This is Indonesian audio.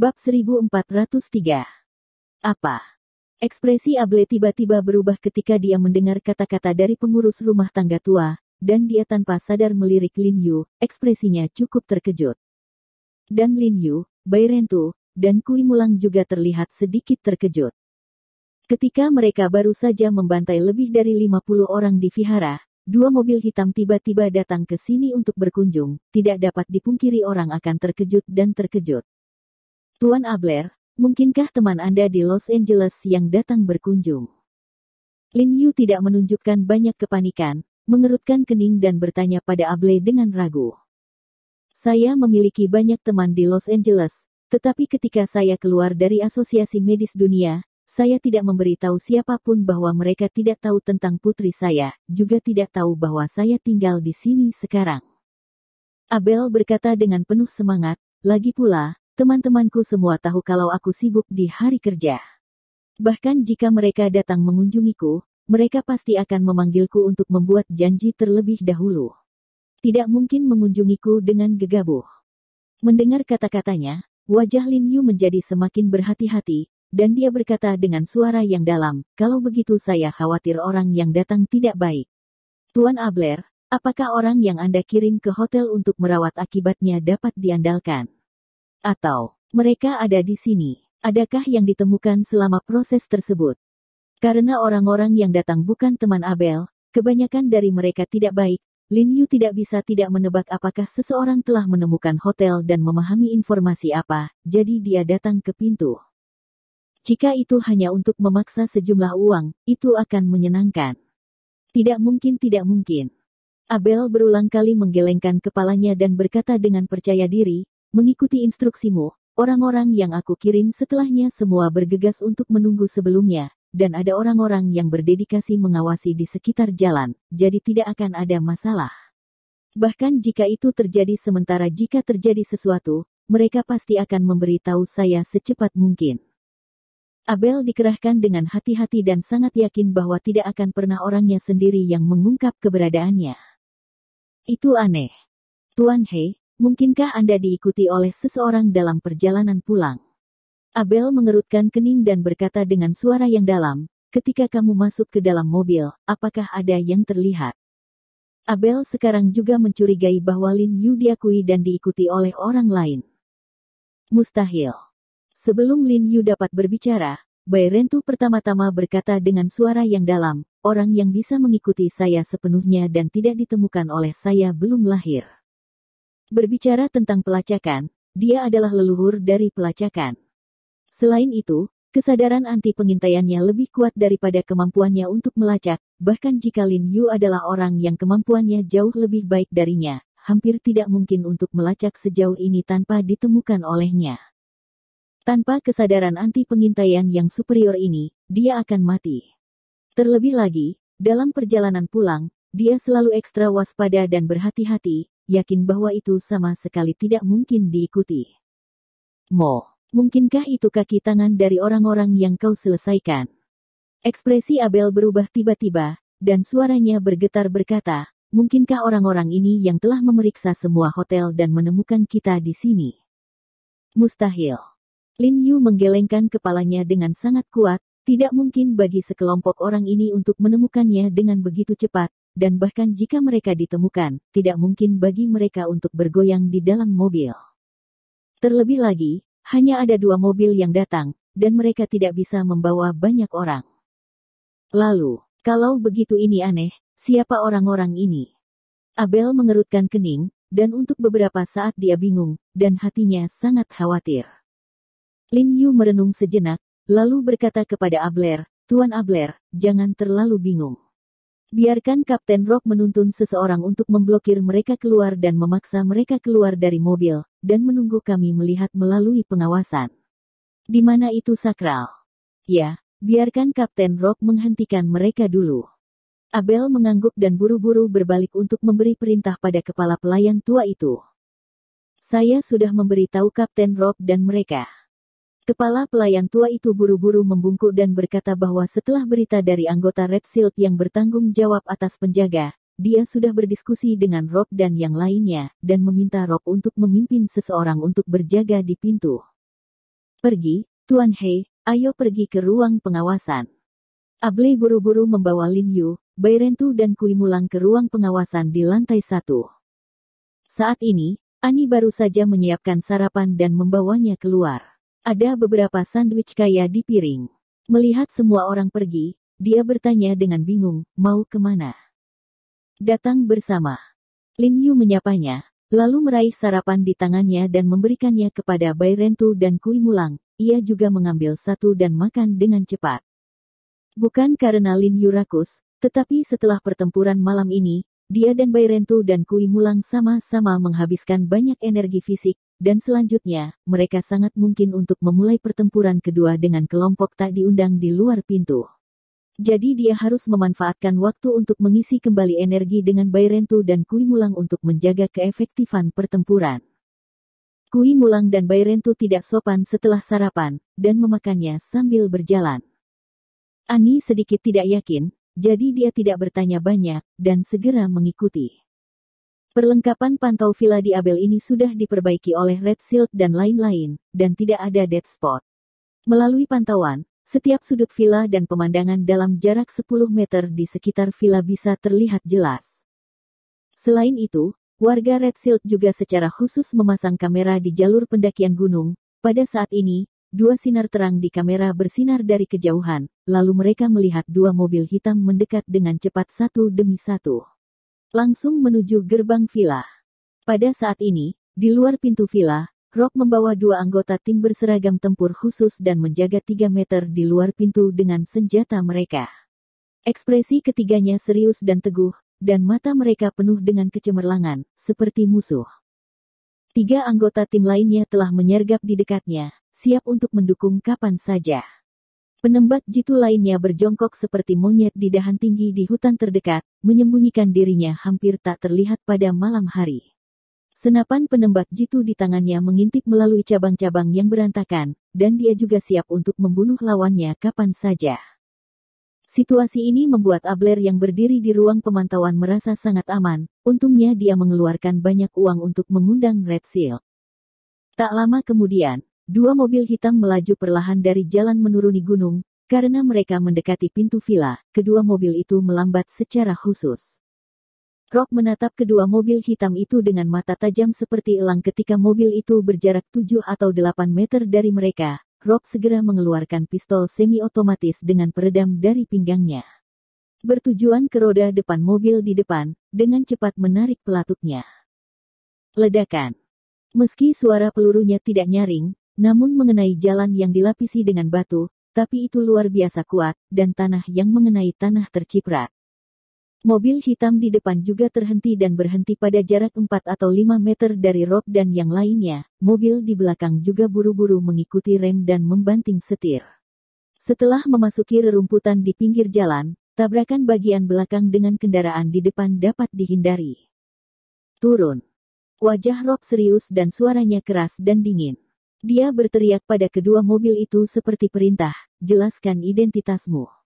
Bab 1403. Apa? Ekspresi Able tiba-tiba berubah ketika dia mendengar kata-kata dari pengurus rumah tangga tua, dan dia tanpa sadar melirik Lin Yu. Ekspresinya cukup terkejut. Dan Lin Yu, Bai Rentu, dan Kui Mulang juga terlihat sedikit terkejut. Ketika mereka baru saja membantai lebih dari 50 orang di vihara, dua mobil hitam tiba-tiba datang ke sini untuk berkunjung. Tidak dapat dipungkiri orang akan terkejut dan terkejut. Tuan Abler, mungkinkah teman Anda di Los Angeles yang datang berkunjung? Lin Yu tidak menunjukkan banyak kepanikan, mengerutkan kening dan bertanya pada Able dengan ragu. Saya memiliki banyak teman di Los Angeles, tetapi ketika saya keluar dari Asosiasi Medis Dunia, saya tidak memberitahu siapapun bahwa mereka tidak tahu tentang putri saya, juga tidak tahu bahwa saya tinggal di sini sekarang. Abel berkata dengan penuh semangat, lagi pula, teman-temanku semua tahu kalau aku sibuk di hari kerja. Bahkan jika mereka datang mengunjungiku, mereka pasti akan memanggilku untuk membuat janji terlebih dahulu. Tidak mungkin mengunjungiku dengan gegabah. Mendengar kata-katanya, wajah Lin Yu menjadi semakin berhati-hati, dan dia berkata dengan suara yang dalam, kalau begitu saya khawatir orang yang datang tidak baik. Tuan Abler, apakah orang yang Anda kirim ke hotel untuk merawat akibatnya dapat diandalkan? Atau, mereka ada di sini. Adakah yang ditemukan selama proses tersebut? Karena orang-orang yang datang bukan teman Abel, kebanyakan dari mereka tidak baik, Lin Yu tidak bisa tidak menebak apakah seseorang telah menemukan hotel dan memahami informasi apa, jadi dia datang ke pintu. Jika itu hanya untuk memaksa sejumlah uang, itu akan menyenangkan. Tidak mungkin, tidak mungkin. Abel berulang kali menggelengkan kepalanya dan berkata dengan percaya diri, mengikuti instruksimu, orang-orang yang aku kirim setelahnya semua bergegas untuk menunggu sebelumnya, dan ada orang-orang yang berdedikasi mengawasi di sekitar jalan, jadi tidak akan ada masalah. Bahkan jika itu terjadi sementara jika terjadi sesuatu, mereka pasti akan memberitahu saya secepat mungkin. Abel dikerahkan dengan hati-hati dan sangat yakin bahwa tidak akan pernah orangnya sendiri yang mengungkap keberadaannya. Itu aneh. Tuan He, mungkinkah Anda diikuti oleh seseorang dalam perjalanan pulang? Abel mengerutkan kening dan berkata dengan suara yang dalam, ketika kamu masuk ke dalam mobil, apakah ada yang terlihat? Abel sekarang juga mencurigai bahwa Lin Yu diakui dan diikuti oleh orang lain. Mustahil. Sebelum Lin Yu dapat berbicara, Bai Rentu pertama-tama berkata dengan suara yang dalam, orang yang bisa mengikuti saya sepenuhnya dan tidak ditemukan oleh saya belum lahir. Berbicara tentang pelacakan, dia adalah leluhur dari pelacakan. Selain itu, kesadaran anti pengintaiannya lebih kuat daripada kemampuannya untuk melacak, bahkan jika Lin Yu adalah orang yang kemampuannya jauh lebih baik darinya, hampir tidak mungkin untuk melacak sejauh ini tanpa ditemukan olehnya. Tanpa kesadaran anti pengintaian yang superior ini, dia akan mati. Terlebih lagi, dalam perjalanan pulang, dia selalu ekstra waspada dan berhati-hati, yakin bahwa itu sama sekali tidak mungkin diikuti. Mungkinkah itu kaki tangan dari orang-orang yang kau selesaikan? Ekspresi Abel berubah tiba-tiba, dan suaranya bergetar berkata, mungkinkah orang-orang ini yang telah memeriksa semua hotel dan menemukan kita di sini? Mustahil. Lin Yu menggelengkan kepalanya dengan sangat kuat, tidak mungkin bagi sekelompok orang ini untuk menemukannya dengan begitu cepat, dan bahkan jika mereka ditemukan, tidak mungkin bagi mereka untuk bergoyang di dalam mobil. Terlebih lagi, hanya ada 2 mobil yang datang, dan mereka tidak bisa membawa banyak orang. Lalu, kalau begitu ini aneh, siapa orang-orang ini? Abel mengerutkan kening, dan untuk beberapa saat dia bingung, dan hatinya sangat khawatir. Lin Yu merenung sejenak, lalu berkata kepada Abler, Tuan Abler, jangan terlalu bingung. Biarkan Kapten Rock menuntun seseorang untuk memblokir mereka keluar dan memaksa mereka keluar dari mobil, dan menunggu kami melihat melalui pengawasan. Di mana itu sakral? Ya, biarkan Kapten Rock menghentikan mereka dulu. Abel mengangguk dan buru-buru berbalik untuk memberi perintah pada kepala pelayan tua itu. Saya sudah memberitahu Kapten Rock dan mereka. Kepala pelayan tua itu buru-buru membungkuk dan berkata bahwa setelah berita dari anggota Red Shield yang bertanggung jawab atas penjaga, dia sudah berdiskusi dengan Rob dan yang lainnya, dan meminta Rob untuk memimpin seseorang untuk berjaga di pintu. Pergi, Tuan He, ayo pergi ke ruang pengawasan. Able buru-buru membawa Lin Yu, Bai Rentu dan Kui Mulang ke ruang pengawasan di lantai 1. Saat ini, Ani baru saja menyiapkan sarapan dan membawanya keluar. Ada beberapa sandwich kaya di piring. Melihat semua orang pergi, dia bertanya dengan bingung, mau kemana? Datang bersama. Lin Yu menyapanya, lalu meraih sarapan di tangannya dan memberikannya kepada Bai Rentu dan Kui Mulang. Ia juga mengambil satu dan makan dengan cepat. Bukan karena Lin Yu rakus, tetapi setelah pertempuran malam ini, dia dan Bai Rentu dan Kui Mulang sama-sama menghabiskan banyak energi fisik, dan selanjutnya, mereka sangat mungkin untuk memulai pertempuran kedua dengan kelompok tak diundang di luar pintu. Jadi dia harus memanfaatkan waktu untuk mengisi kembali energi dengan Bai Rentu dan Kui Mulang untuk menjaga keefektifan pertempuran. Kui Mulang dan Bai Rentu tidak sopan setelah sarapan, dan memakannya sambil berjalan. Ani sedikit tidak yakin, jadi dia tidak bertanya banyak, dan segera mengikuti. Perlengkapan pantau villa di Abel ini sudah diperbaiki oleh Red Shield dan lain-lain, dan tidak ada dead spot. Melalui pantauan, setiap sudut villa dan pemandangan dalam jarak 10 meter di sekitar villa bisa terlihat jelas. Selain itu, warga Red Shield juga secara khusus memasang kamera di jalur pendakian gunung. Pada saat ini, 2 sinar terang di kamera bersinar dari kejauhan, lalu mereka melihat 2 mobil hitam mendekat dengan cepat satu demi satu. Langsung menuju gerbang villa. Pada saat ini, di luar pintu villa, Rock membawa 2 anggota tim berseragam tempur khusus dan menjaga 3 meter di luar pintu dengan senjata mereka. Ekspresi ketiganya serius dan teguh, dan mata mereka penuh dengan kecemerlangan, seperti musuh. 3 anggota tim lainnya telah menyergap di dekatnya, siap untuk mendukung kapan saja. Penembak jitu lainnya berjongkok seperti monyet di dahan tinggi di hutan terdekat, menyembunyikan dirinya hampir tak terlihat pada malam hari. Senapan penembak jitu di tangannya mengintip melalui cabang-cabang yang berantakan, dan dia juga siap untuk membunuh lawannya kapan saja. Situasi ini membuat Abler yang berdiri di ruang pemantauan merasa sangat aman, untungnya dia mengeluarkan banyak uang untuk mengundang Red Shield. Tak lama kemudian, 2 mobil hitam melaju perlahan dari jalan menuruni gunung, karena mereka mendekati pintu villa, kedua mobil itu melambat secara khusus. Rock menatap kedua mobil hitam itu dengan mata tajam seperti elang ketika mobil itu berjarak 7 atau 8 meter dari mereka. Rock segera mengeluarkan pistol semi-otomatis dengan peredam dari pinggangnya. Bertujuan ke roda depan mobil di depan, dengan cepat menarik pelatuknya. Ledakan. Meski suara pelurunya tidak nyaring, namun mengenai jalan yang dilapisi dengan batu, tapi itu luar biasa kuat, dan tanah yang mengenai tanah terciprat. Mobil hitam di depan juga terhenti dan berhenti pada jarak 4 atau 5 meter dari Rock dan yang lainnya. Mobil di belakang juga buru-buru mengikuti rem dan membanting setir. Setelah memasuki rerumputan di pinggir jalan, tabrakan bagian belakang dengan kendaraan di depan dapat dihindari. Turun. Wajah Rock serius dan suaranya keras dan dingin. Dia berteriak pada kedua mobil itu seperti perintah, jelaskan identitasmu.